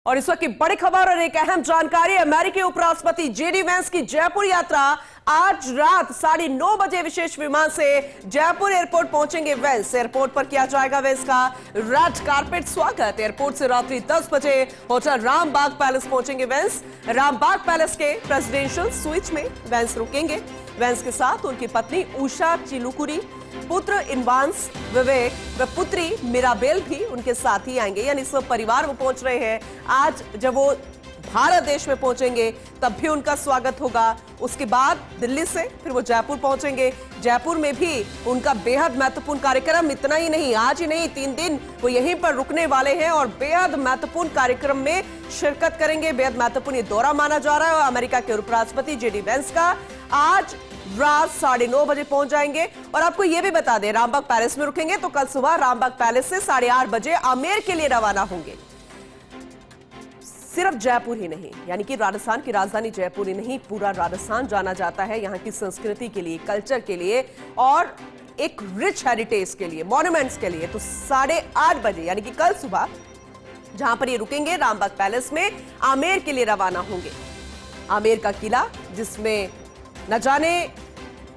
और इस वक्त की बड़ी खबर और एक अहम जानकारी, अमेरिकी उपराष्ट्रपति जेडी वेंस की जयपुर यात्रा आज रात 9:30 बजे विशेष विमान से जयपुर एयरपोर्ट पहुंचेंगे वेंस। एयरपोर्ट पर किया जाएगा वेंस का रेड कारपेट स्वागत। एयरपोर्ट से रात्रि 10 बजे होटल रामबाग पैलेस पहुंचेंगे वेंस। रामबाग पैलेस के प्रेसिडेंशियल स्वीट में वेंस रुकेंगे। वेंस के साथ उनकी पत्नी उषा चिलुकुरी, पुत्र इनवांस विवेक व पुत्री मिराबेल भी उनके साथ ही आएंगे, यानी सब परिवार वो पहुंच रहे हैं। आज जब वो भारत देश में पहुंचेंगे तब भी उनका स्वागत होगा। उसके बाद दिल्ली से फिर वो जयपुर पहुंचेंगे। जयपुर में भी उनका बेहद महत्वपूर्ण कार्यक्रम, इतना ही नहीं, आज ही नहीं 3 दिन वो यहीं पर रुकने वाले हैं और बेहद महत्वपूर्ण कार्यक्रम में शिरकत करेंगे। बेहद महत्वपूर्ण ये दौरा माना जा रहा है और अमेरिका के उपराष्ट्रपति जेडी वेंस का आज रात 9:30 बजे पहुंच जाएंगे। और आपको यह भी बता दें, रामबाग पैलेस में रुकेंगे तो कल सुबह रामबाग पैलेस से 8:30 बजे आमेर के लिए रवाना होंगे। सिर्फ जयपुर ही नहीं, यानी कि राजस्थान की राजधानी जयपुर ही नहीं, पूरा राजस्थान जाना जाता है यहाँ की संस्कृति के लिए, कल्चर के लिए और एक रिच हेरिटेज के लिए, मॉन्यूमेंट्स के लिए। तो 8:30 बजे यानी कि कल सुबह जहां पर ये रुकेंगे रामबाग पैलेस में, आमेर के लिए रवाना होंगे। आमेर का किला, जिसमें न जाने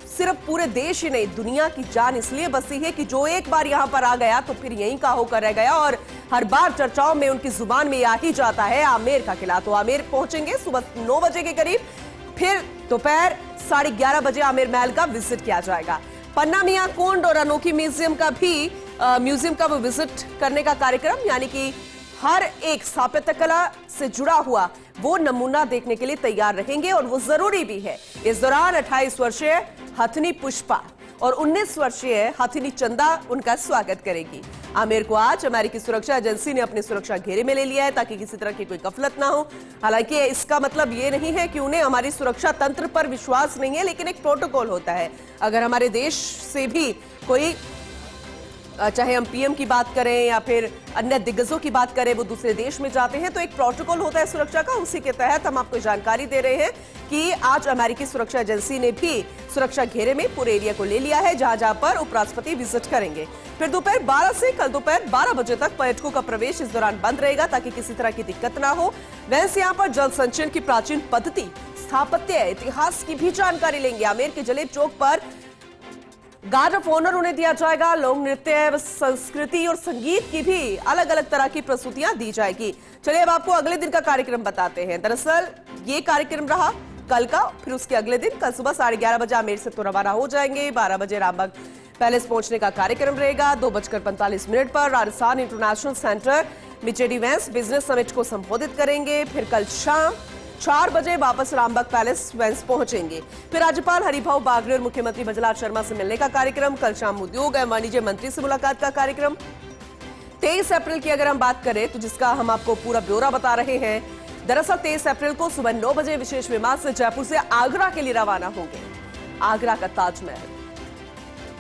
सिर्फ पूरे देश ही नहीं दुनिया की जान इसलिए बसी है कि जो एक बार यहां पर आ गया तो फिर यहीं का होकर रह गया और हर बार चर्चाओं में उनकी जुबान में आ ही जाता है आमेर का किला। तो आमेर पहुंचेंगे सुबह 9 बजे के करीब, फिर दोपहर 11:30 बजे आमेर महल का विजिट किया जाएगा। पन्ना मियां कुंड और अनोखी म्यूजियम का वो विजिट करने का कार्यक्रम, यानी कि हर एक स्थापत्य कला से जुड़ा हुआ वो नमूना देखने के लिए तैयार रहेंगे और वो जरूरी भी है। इस दौरान 28 वर्षीय हथनी पुष्पा और 19 वर्षीय हथनी चंदा उनका स्वागत करेगी। आमेर को आज अमेरिकी सुरक्षा एजेंसी ने अपने सुरक्षा घेरे में ले लिया है ताकि किसी तरह की कोई गफलत ना हो। हालांकि इसका मतलब ये नहीं है कि उन्हें हमारी सुरक्षा तंत्र पर विश्वास नहीं है, लेकिन एक प्रोटोकॉल होता है। अगर हमारे देश से भी कोई, चाहे हम पीएम की बात करें या फिर अन्य दिग्गजों की बात करें, वो दूसरे देश में जाते हैं तो एक प्रोटोकॉल होता है सुरक्षा का। उसी के तहत हम आपको जानकारी दे रहे हैं कि आज अमेरिकी सुरक्षा एजेंसी ने भी सुरक्षा घेरे में पूरे एरिया को ले लिया है जहां जहां पर उपराष्ट्रपति विजिट करेंगे। फिर दोपहर 12 से कल दोपहर 12 बजे तक पर्यटकों का प्रवेश इस दौरान बंद रहेगा ताकि किसी तरह की दिक्कत ना हो। वैसे यहाँ पर जल संचयन की प्राचीन पद्धति, स्थापत्य, इतिहास की भी जानकारी लेंगे। आमेर के जलेब चौक पर गार्ड ऑफ ऑनर उन्हें दिया जाएगा। लोक नृत्य, संस्कृति और संगीत की भी अलग अलग तरह की प्रस्तुतियां दी जाएगी। चलिए अब आपको अगले दिन का कार्यक्रम बताते हैं। दरअसल ये कार्यक्रम रहा कल का, फिर उसके अगले दिन कल सुबह 11:30 बजे आमेर से तो रवाना हो जाएंगे। 12 बजे रामबाग पैलेस पहुंचने का कार्यक्रम रहेगा। 2:45 पर राजस्थान इंटरनेशनल सेंटर में जेडी वेंस बिजनेस समिट को संबोधित करेंगे। फिर कल शाम 4 बजे वापस रामबाग पैलेस वेंस पहुंचेंगे। फिर राज्यपाल हरिभाऊ बागड़े और मुख्यमंत्री भजनलाल शर्मा से मिलने का कार्यक्रम। कल शाम उद्योग एवं वाणिज्य मंत्री से मुलाकात का कार्यक्रम। 23 अप्रैल की अगर हम बात करें तो जिसका हम आपको पूरा ब्यौरा बता रहे हैं, दरअसल 23 अप्रैल को सुबह 9 बजे विशेष विमान से जयपुर से आगरा के लिए रवाना होंगे। आगरा का ताजमहल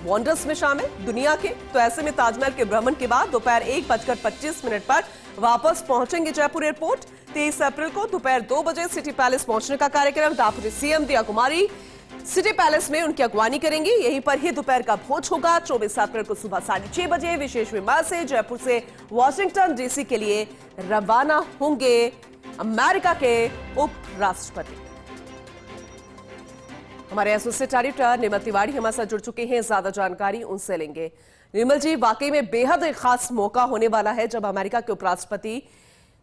वंडर्स में शामिल दुनिया के, तो ऐसे में ताजमहल के भ्रमण के बाद दोपहर 1:25 पर वापस पहुंचेंगे जयपुर एयरपोर्ट। 23 अप्रैल को दोपहर 2 बजे सिटी पैलेस पहुंचने का कार्यक्रम। दापुरी सीएम दिया कुमारी सिटी पैलेस में उनकी अगवानी करेंगी। यहीं पर ही दोपहर का भोज होगा। 24 अप्रैल को सुबह 6:30 बजे विशेष विमान से जयपुर से वॉशिंगटन डीसी के लिए रवाना होंगे अमेरिका के उपराष्ट्रपति। हमारे एसोसिएट एडिटर निर्मल तिवारी हमारे साथ जुड़ चुके हैं, ज्यादा जानकारी उनसे लेंगे। निर्मल जी, वाकई में बेहद एक खास मौका होने वाला है जब अमेरिका के उपराष्ट्रपति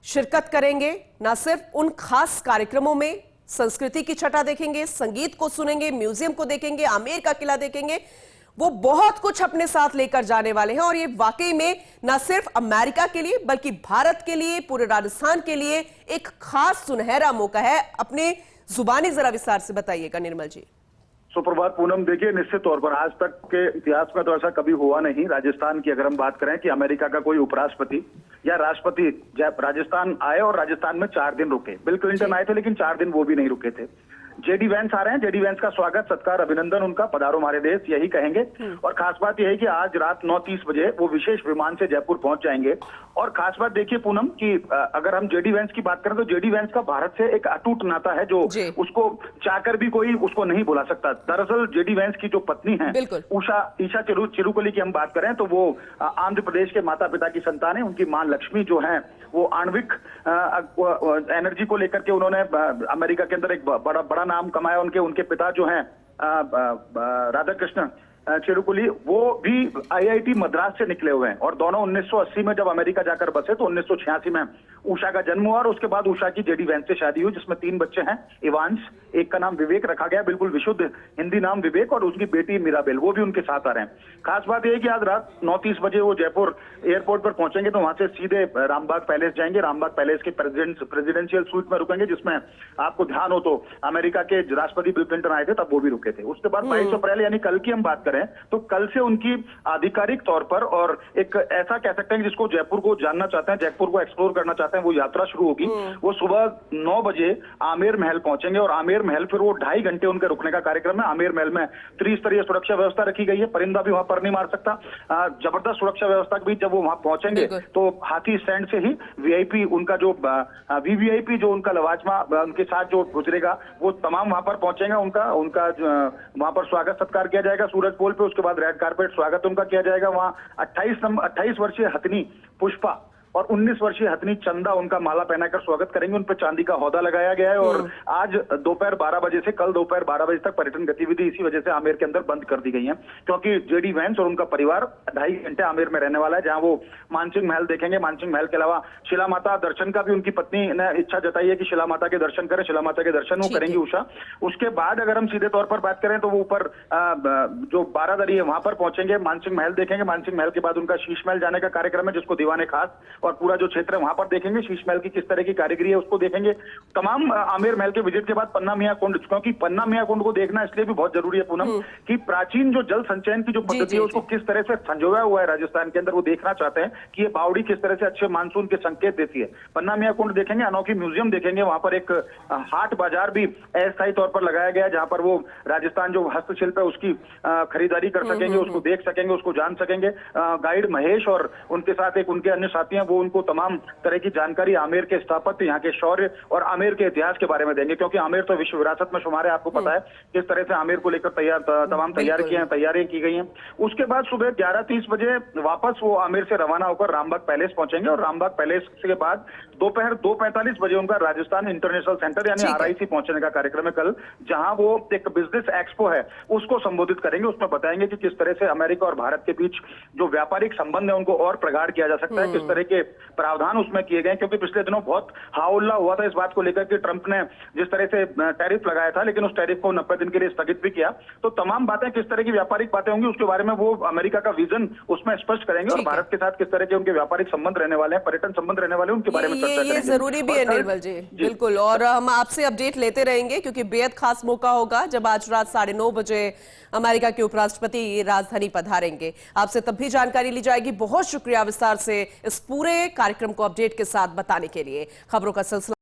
शिरकत करेंगे। न सिर्फ उन खास कार्यक्रमों में संस्कृति की छटा देखेंगे, संगीत को सुनेंगे, म्यूजियम को देखेंगे, आमेर का किला देखेंगे, वो बहुत कुछ अपने साथ लेकर जाने वाले हैं। और ये वाकई में न सिर्फ अमेरिका के लिए बल्कि भारत के लिए, पूरे राजस्थान के लिए एक खास सुनहरा मौका है। अपने जुबानी जरा विस्तार से बताइएगा निर्मल जी। सुप्रभात पूनम। देखिए, निश्चित तौर पर आज तक के इतिहास में तो ऐसा कभी हुआ नहीं राजस्थान की अगर हम बात करें कि अमेरिका का कोई उपराष्ट्रपति या राष्ट्रपति जब राजस्थान आए और राजस्थान में 4 दिन रुके। बिल क्लिंटन आए थे लेकिन 4 दिन वो भी नहीं रुके थे। जेडी वेंस आ रहे हैं। जेडी वेंस का स्वागत, सत्कार, अभिनंदन उनका, पधारो हमारे देश, यही कहेंगे। और खास बात यह है कि आज रात 9:30 बजे वो विशेष विमान से जयपुर पहुंच जाएंगे। और खास बात देखिए पूनम कि अगर हम जेडी वेंस की बात करें तो जेडी वेंस का भारत से एक अटूट नाता है जो उसको चाहकर भी कोई उसको नहीं बुला सकता। दरअसल जेडी वेंस की जो पत्नी है ईशा चिरुकुली की हम बात करें तो वो आंध्र प्रदेश के माता पिता की संतान है। उनकी मां लक्ष्मी जो है वो आणविक एनर्जी को लेकर के उन्होंने अमेरिका के अंदर एक बड़ा नाम कमाया। उनके पिता जो हैं राधाकृष्ण चिरुकुली, वो भी आईआईटी मद्रास से निकले हुए हैं और दोनों 1980 में जब अमेरिका जाकर बसे तो 1986 में उषा का जन्म हुआ और उसके बाद उषा की जेडी वैंस से शादी हुई, जिसमें 3 बच्चे हैं। इवांश, एक का नाम विवेक रखा गया, बिल्कुल विशुद्ध हिंदी नाम विवेक, और उसकी बेटी मीराबेल, वो भी उनके साथ आ रहे हैं। खास बात यह है कि आज रात 9:30 बजे वो जयपुर एयरपोर्ट पर पहुंचेंगे तो वहां से सीधे रामबाग पैलेस जाएंगे। रामबाग पैलेस के प्रेसिडेंशियल सूट में रुकेंगे, जिसमें आपको ध्यान हो तो अमेरिका के राष्ट्रपति बिल क्लिंटन आए थे, तब वो भी रुके थे। उसके बाद 22 अप्रैल यानी कल की हम बात करें तो कल से उनकी आधिकारिक तौर पर, और एक ऐसा कह सकते हैं जिसको जयपुर को जानना चाहते हैं, जयपुर को एक्सप्लोर करना चाहते हैं, वो यात्रा शुरू होगी। वो सुबह 9 बजे आमेर महल पहुंचेंगे और आमेर महल फिर वो 2.5 घंटे उनके रुकने का कार्यक्रम है। आमेर महल में त्रिस्तरीय सुरक्षा व्यवस्था रखी गई है, परिंदा भी वहां पर नहीं मार सकता। जबरदस्त सुरक्षा व्यवस्था के बीच जब वो वहां पहुंचेंगे तो हाथी स्टैंड से ही वीआईपी, उनका जो वीवीआईपी जो उनका लवाजमा उनके साथ जो गुजरेगा, वो तमाम वहां पर पहुंचेगा। उनका वहां पर स्वागत सत्कार किया जाएगा सूरज पोल पे। उसके बाद रेड कार्पेट स्वागत उनका किया जाएगा। वहां 28 वर्षीय हथनी पुष्पा और 19 वर्षीय हथनी चंदा उनका माला पहनाकर स्वागत करेंगे। उन पर चांदी का हौदा लगाया गया है और आज दोपहर 12 बजे से कल दोपहर 12 बजे तक पर्यटन गतिविधि इसी वजह से आमेर के अंदर बंद कर दी गई है, क्योंकि जेडी वैंस और उनका परिवार 2.5 घंटे आमेर में रहने वाला है, जहां वो मानसिंह महल देखेंगे। मानसिंह महल के अलावा शिला माता दर्शन का भी उनकी पत्नी ने इच्छा जताई है कि शिला माता के दर्शन करें। शिला माता के दर्शन वो करेंगी उषा। उसके बाद अगर हम सीधे तौर पर बात करें तो वो ऊपर जो बारादरी है वहां पर पहुंचेंगे, मानसिंह महल देखेंगे। मानसिंह महल के बाद उनका शीश महल जाने का कार्यक्रम है, जिसको दीवाने खास और पूरा जो क्षेत्र है वहां पर देखेंगे। शीश महल की किस तरह की कारीगरी है उसको देखेंगे। तमाम आमेर महल के विजिट के बाद पन्ना मियां कुंड, क्योंकि पन्ना मियां कुंड को देखना इसलिए भी बहुत जरूरी है पूनम कि प्राचीन जो जल संचयन की जो पद्धति है उसको किस तरह से संजोया हुआ है राजस्थान के अंदर, वो देखना चाहते हैं कि ये बावड़ी किस तरह से अच्छे मानसून के संकेत देती है। पन्ना मियां कुंड देखेंगे, अनोखी म्यूजियम देखेंगे। वहां पर एक हाट बाजार भी अस्थायी तौर पर लगाया गया है, जहां पर वो राजस्थान जो हस्तशिल्प है उसकी खरीदारी कर सकेंगे, उसको देख सकेंगे, उसको जान सकेंगे। गाइड महेश और उनके साथ एक उनके अन्य साथी हैं, वो उनको तमाम तरह की जानकारी आमेर के स्थापत्य, यहाँ के शौर्य और आमेर के इतिहास के बारे में देंगे, क्योंकि आमेर तो विश्व विरासत में शुमार है। आपको पता है किस तरह से आमेर को लेकर तमाम तैयारियां की गई हैं। उसके बाद सुबह 11:30 बजे वापस वो आमेर से रवाना होकर रामबाग पैलेस पहुंचेंगे और रामबाग पैलेस के बाद दोपहर 2:45 बजे उनका राजस्थान इंटरनेशनल सेंटर यानी आरआईसी पहुंचने का कार्यक्रम है कल, जहां वो एक बिजनेस एक्सपो है उसको संबोधित करेंगे। उसमें बताएंगे कि किस तरह से अमेरिका और भारत के बीच जो व्यापारिक संबंध है उनको और प्रगाढ़ किया जा सकता है, किस तरह के प्रावधान उसमें किए गए, क्योंकि पिछले दिनों बहुत हाउल्ला हुआ था इस बात को लेकर कि ट्रंप ने जिस तरह से टैरिफ लगाया था, लेकिन उस टैरिफ को 90 दिन के लिए स्थगित भी किया। तो तमाम बातें, किस तरह की व्यापारिक बातें होंगी उसके बारे में वो अमेरिका का विजन उसमें स्पष्ट करेंगे और भारत के साथ किस तरह के उनके व्यापारिक संबंध रहने वाले हैं, पर्यटन संबंध रहने वाले हैं, उनके बारे में चर्चा करेंगे। ये जरूरी भी है निर्मल जी, बिल्कुल। और हम आपसे अपडेट लेते रहेंगे क्योंकि बेहद खास मौका होगा जब आज रात 9:30 बजे अमेरिका के उपराष्ट्रपति राजधानी पधारेंगे। आपसे तब भी जानकारी ली जाएगी। बहुत शुक्रिया विस्तार से इस पूरे कार्यक्रम को अपडेट के साथ बताने के लिए। खबरों का सिलसिला